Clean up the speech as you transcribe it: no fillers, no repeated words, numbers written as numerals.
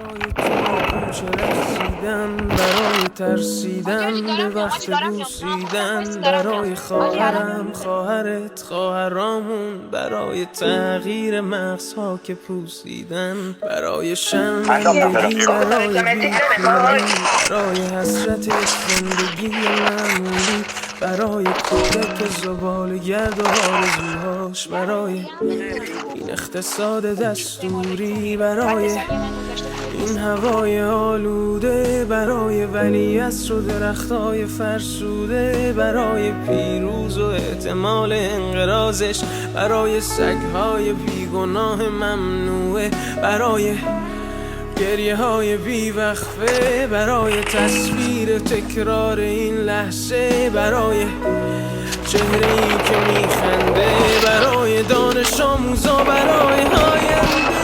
کوچه رسیدن، برای ترسیدن به وقت بوسیدن، برای خواهرم خواهرت خواهرامون، برای تغییر مغزها که پوسیدن، برای شرمندگی برای بی‌پولی، برای حسرت زندگی معمولی، برای کودک زباله‌گرد و آرزوهاش، برای این اقتصاد دستوری، برای این هوای آلوده، برای ولیعصر و درختای فرسوده، برای پیروز و احتمال انقراضش، برای سگهای بیگناه ممنوعه، برای گریه های بیوقفه، برای تصویر تکرار این لحظه، برای چهره ای که میخنده، برای دانش آموزا، برای آینده.